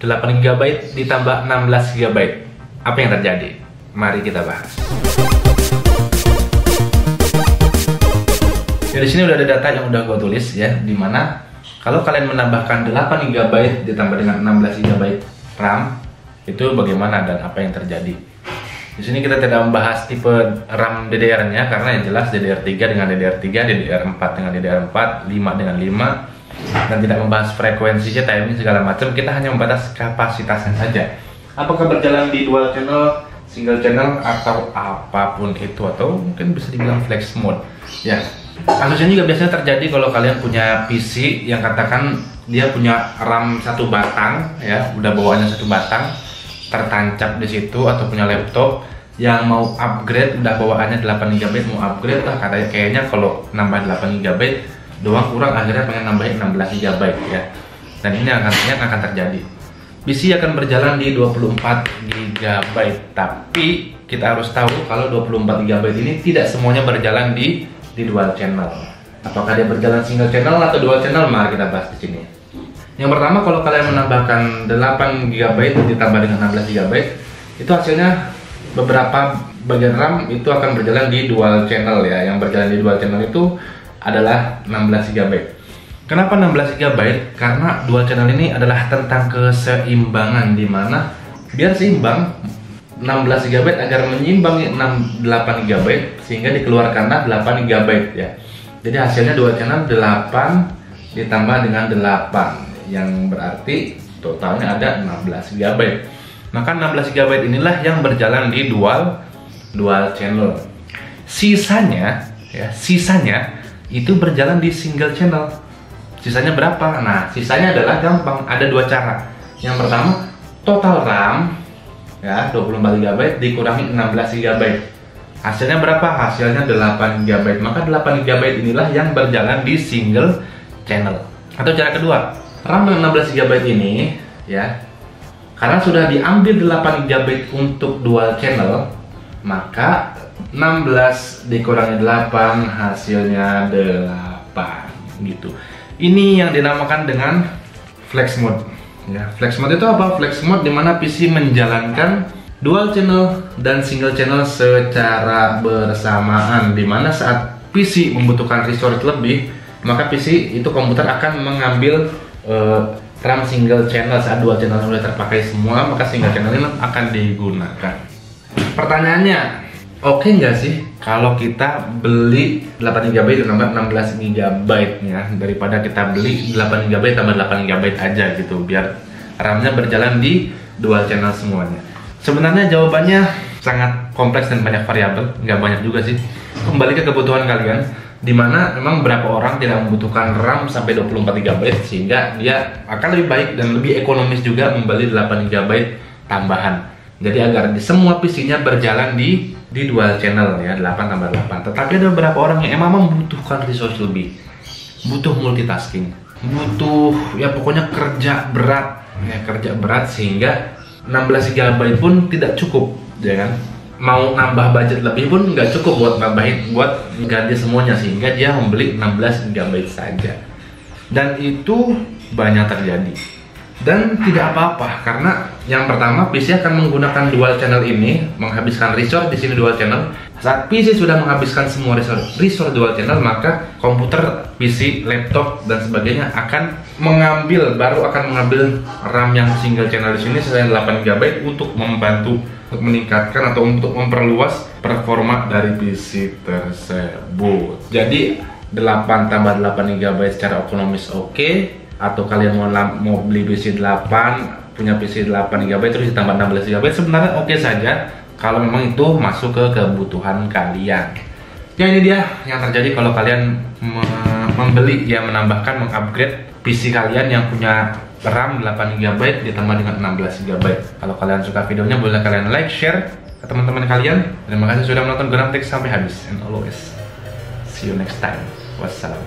8 GB ditambah 16 GB. Apa yang terjadi? Mari kita bahas. Ya, di sini udah ada data yang udah gue tulis ya, dimana kalau kalian menambahkan 8 GB ditambah dengan 16 GB RAM, itu bagaimana dan apa yang terjadi. Di sini kita tidak membahas tipe RAM DDR-nya karena yang jelas DDR3 dengan DDR3, DDR4 dengan DDR4, 5 dengan 5, dan tidak membahas frekuensinya, timing segala macam. Kita hanya membahas kapasitasnya saja. Apakah berjalan di dual channel, single channel, atau apapun itu, atau mungkin bisa dibilang flex mode. Ya, kasusnya juga biasanya terjadi kalau kalian punya PC yang katakan dia punya RAM satu batang, ya, udah bawaannya satu batang, tertancap di situ, atau punya laptop yang mau upgrade, udah bawaannya 8 GB, mau upgrade lah kayaknya kalau nambah 8 GB doang kurang, akhirnya pengen nambahin 16 GB ya. Dan ini akan terjadi. PC akan berjalan di 24 GB, tapi kita harus tahu kalau 24 GB ini tidak semuanya berjalan di dual channel. Apakah dia berjalan single channel atau dual channel? Mari kita bahas di sini. Yang pertama, kalau kalian menambahkan 8 GB ditambah dengan 16 GB, itu hasilnya beberapa bagian RAM itu akan berjalan di dual channel ya. Yang berjalan di dual channel itu adalah 16 GB. Kenapa 16 GB? Karena dual channel ini adalah tentang keseimbangan, dimana biar seimbang 16 GB agar menyimbang 8 GB sehingga dikeluarkanlah 8 GB ya. Jadi hasilnya dual channel 8 ditambah dengan 8 yang berarti totalnya ada 16 GB. Maka 16 GB inilah yang berjalan di dual channel. Sisanya itu berjalan di single channel. Sisanya berapa? Nah, sisanya adalah gampang, ada dua cara. Yang pertama, total RAM ya 24 GB dikurangi 16 GB. Hasilnya berapa? Hasilnya 8 GB. Maka 8 GB inilah yang berjalan di single channel. Atau cara kedua, RAM yang 16 GB ini ya, karena sudah diambil 8 GB untuk dual channel, maka 16 dikurangi 8 hasilnya 8 gitu. Ini yang dinamakan dengan flex mode ya. Flex mode itu apa? Flex mode dimana PC menjalankan dual channel dan single channel secara bersamaan, dimana saat PC membutuhkan resource lebih, maka PC itu komputer akan mengambil RAM single channel. Saat dual channel sudah terpakai semua, maka single channel ini akan digunakan. Pertanyaannya, oke nggak sih kalau kita beli 8 GB ditambah 16 GB ya, daripada kita beli 8 GB tambah 8 GB aja gitu, biar RAM-nya berjalan di dual channel semuanya? Sebenarnya jawabannya sangat kompleks dan banyak variabel, nggak banyak juga sih. Kembali ke kebutuhan kalian, dimana memang beberapa orang tidak membutuhkan RAM sampai 24 GB, sehingga dia akan lebih baik dan lebih ekonomis juga membeli 8 GB tambahan. Jadi agar semua PC-nya berjalan di dual channel ya, 8 tambah 8. Tetapi ada beberapa orang yang emang membutuhkan resource lebih, butuh multitasking, butuh ya pokoknya kerja berat ya, sehingga 16 GB pun tidak cukup ya kan. Mau nambah budget lebih pun nggak cukup buat nambahin, buat ganti semuanya, sehingga dia membeli 16 GB saja. Dan itu banyak terjadi. Dan tidak apa-apa, karena yang pertama PC akan menggunakan dual channel ini, menghabiskan resource di sini dual channel. Saat PC sudah menghabiskan semua resource dual channel, maka komputer, PC, laptop dan sebagainya akan baru akan mengambil RAM yang single channel di sini selain 8 GB untuk membantu meningkatkan atau untuk memperluas performa dari PC tersebut. Jadi 8 tambah 8 GB secara ekonomis oke. Atau kalian mau beli PC 8, punya PC 8 GB terus ditambah 16 GB, sebenarnya oke saja kalau memang itu masuk ke kebutuhan kalian. Ya, ini dia yang terjadi kalau kalian membeli ya, menambahkan, mengupgrade PC kalian yang punya RAM 8 GB ditambah dengan 16 GB. Kalau kalian suka videonya, boleh kalian like, share ke teman-teman kalian. Terima kasih sudah menonton Gonaptek sampai habis, and always see you next time. Wassalam.